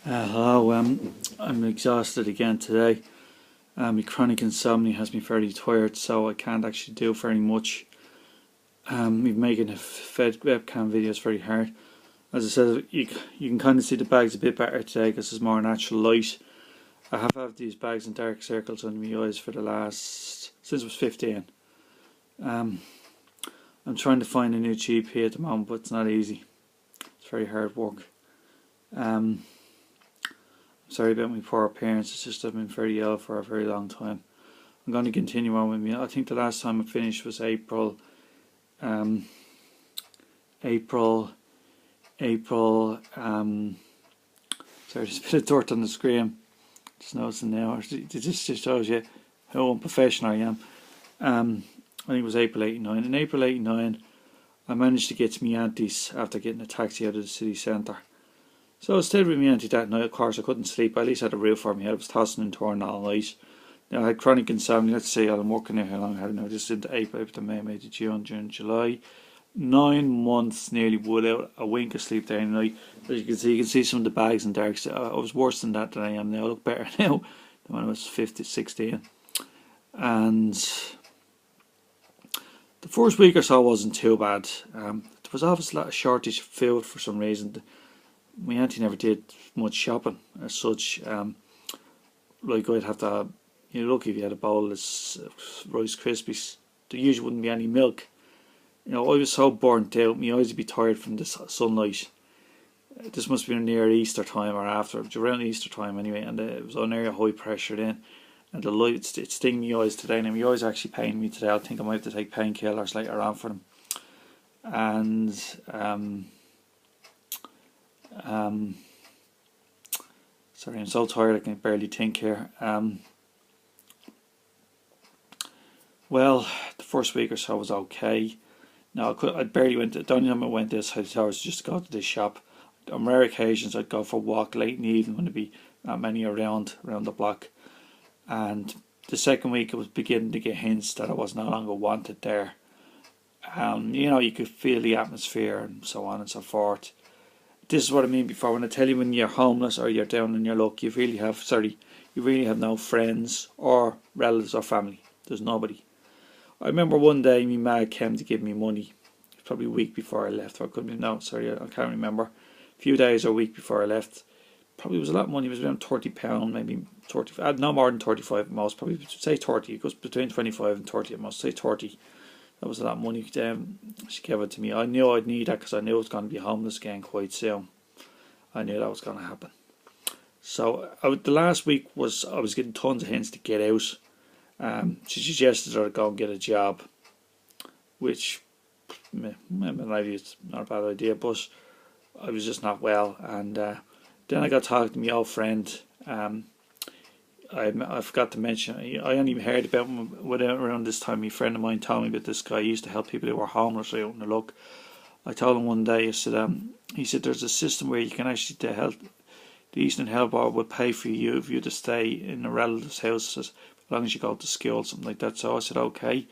Hello, I'm exhausted again today. My chronic insomnia has me fairly tired, so I can't actually do very much. Making a fed webcam video is very hard. As I said, you can kind of see the bags a bit better today because there's more natural light. I have had these bags and dark circles under my eyes for since I was 15. Um, I'm trying to find a new GP at the moment, but it's not easy. It's very hard work. Sorry about my poor appearance. It's just I've been very ill for a very long time. I'm going to continue on with me. I think the last time I finished was April. April. Sorry, there's a bit of dirt on the screen. Just noticing now. It just shows you how unprofessional I am. I think it was April '89. In April '89, I managed to get to my auntie's after getting a taxi out of the city centre. So I stayed with my auntie that night. Of course, I couldn't sleep. I at least had a roof over my head. I was tossing and turning all night. Now, I had chronic insomnia. Let's say I'm working out how long I had it now. Just into April to May, May to June, July. 9 months nearly without a wink of sleep there night. As you can see some of the bags and darks. I was worse than that I am now. I look better now than when I was 16. And the first week or so wasn't too bad. There was obviously a shortage of food for some reason. My auntie never did much shopping as such. Like I'd have to, you're lucky if you had a bowl of Rice Krispies. There usually wouldn't be any milk. I was so burnt out, my eyes would be tired from the sunlight. This must have been near Easter time or after, it was around Easter time anyway, and it was on area high pressure then. And the light, it's stinging my eyes today. Now my eyes are actually paining me today. I think I might have to take painkillers later on for them. And sorry, I'm so tired I can barely think here. Well, the first week or so was okay. No, I barely went. The only time I went this side of the tower was just to go to this shop. On rare occasions, I'd go for a walk late in the evening when there'd be not many around the block. And the second week, it was beginning to get hints that I was no longer wanted there. You could feel the atmosphere and so on and so forth. This is what I mean before when I tell you when you're homeless or you're down on your luck, you really have no friends or relatives or family. There's nobody. I remember one day my ma came to give me money. It was probably a week before I left. Or it could be, no, sorry, I can't remember. A few days or a week before I left. Probably was a lot of money. It was around £30, maybe 30. No more than 35 at most. Probably say 30. It goes between 25 and 30 at most. Say 30. That was a lot of money. She gave it to me. I knew I'd need that because I knew I was going to be homeless again quite soon. I knew that was going to happen. So the last week I was getting tons of hints to get out. She suggested that I go and get a job, which maybe it's not a bad idea, but I was just not well. And then I got talking to my old friend. I forgot to mention, I only heard about him around this time. A friend of mine told me about this guy. He used to help people who were homeless out in the luck. I told him one day, he said there's a system where you can actually the Eastern Health Board would pay for you if you to stay in a relative's house as long as you go to school, something like that. So I said okay.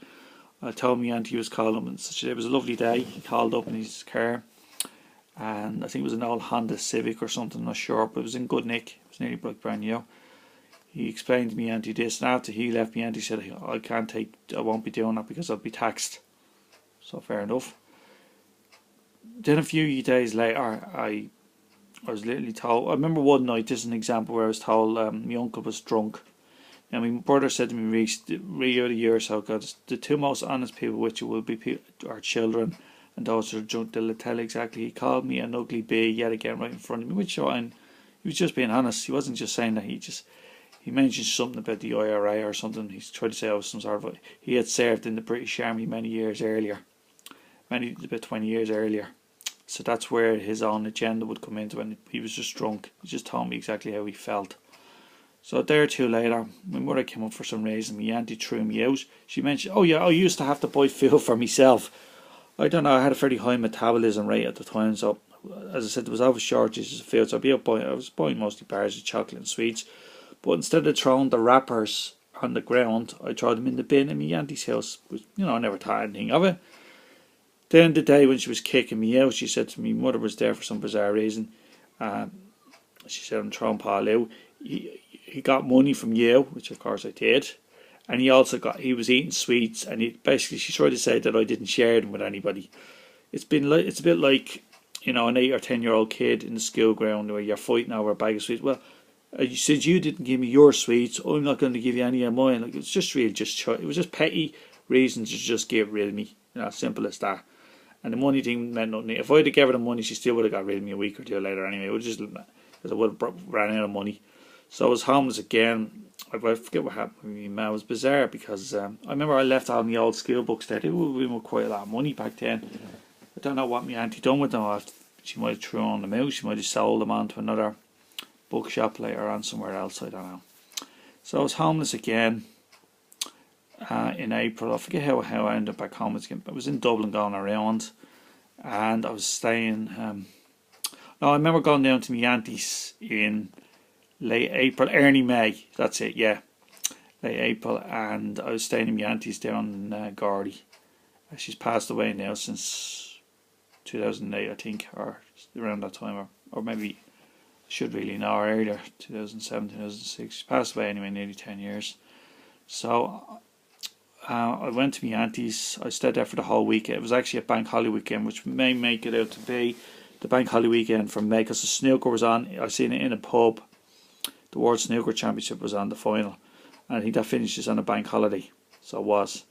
I told my auntie he was calling him, and it was a lovely day. He called up in his car, and I think it was an old Honda Civic or something, I'm not sure, but it was in good nick. It was nearly brand new. He explained to me auntie this, and after he left, me auntie said I won't be doing that because I'll be taxed. So fair enough. Then a few days later, I was literally told. I remember one night. This is an example where I was told my uncle was drunk. And my brother said to me, really a year or so ago, the two most honest people with you will be our children, and those who are drunk. They'll tell exactly. He called me an ugly bee yet again right in front of me, which he was just being honest. He wasn't just saying that. He mentioned something about the IRA or something. He's trying to say I was some sort of. He had served in the British Army many years earlier. About 20 years earlier. So that's where his own agenda would come into when he was just drunk. He just told me exactly how he felt. So a day or two later, my mother came up for some reason. My auntie threw me out. She mentioned, oh yeah, I used to have to buy food for myself. I don't know, I had a very high metabolism rate at the time. So as I said, there was always shortages of food. So I was buying mostly bars of chocolate and sweets. But instead of throwing the wrappers on the ground, I threw them in the bin in my auntie's house. I never thought anything of it. Then the day when she was kicking me out, she said to me, mother was there for some bizarre reason. She said, I'm throwing Paul out. He got money from you, which of course I did. And he was eating sweets, and she tried to say that I didn't share them with anybody. It's a bit like, an 8 or 10-year-old kid in the school ground where you're fighting over a bag of sweets. Well, since you didn't give me your sweets, I'm not going to give you any of mine. Like, it's just really it was just petty reasons to just get rid of me. Simple as that. And the money thing meant nothing. If I'd have given her the money, she still would have got rid of me a week or two later anyway. It would just, because I would have ran out of money. So I was homeless again. I forget what happened with me, man. It was bizarre because I remember I left all my old school books there. They were quite a lot of money back then. I don't know what my auntie done with them. She might have thrown them out. She might have sold them on to another bookshop later on somewhere else. I don't know. So I was homeless again in April. I forget how I ended up back home again. I was in Dublin going around, and I was staying. No, I remember going down to my auntie's in late April, early May. That's it, yeah. Late April, and I was staying in my auntie's down in Gordy. She's passed away now since 2008, I think, or around that time, or maybe I should really know her earlier, 2007, 2006. She passed away anyway, nearly 10 years. So I went to my auntie's. I stayed there for the whole weekend. It was actually a bank holiday weekend, which may make it out to be the bank holiday weekend from May, because the snooker was on. I seen it in a pub. The World Snooker Championship was on, the final, and I think that finishes on a bank holiday. So it was.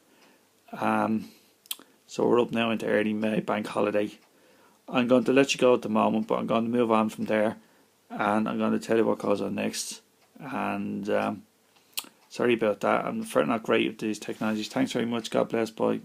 So we're up now into early May, bank holiday. I'm going to let you go at the moment, but I'm going to move on from there, and I'm going to tell you what goes on next. And sorry about that. I'm not great with these technologies. Thanks very much. God bless. Bye.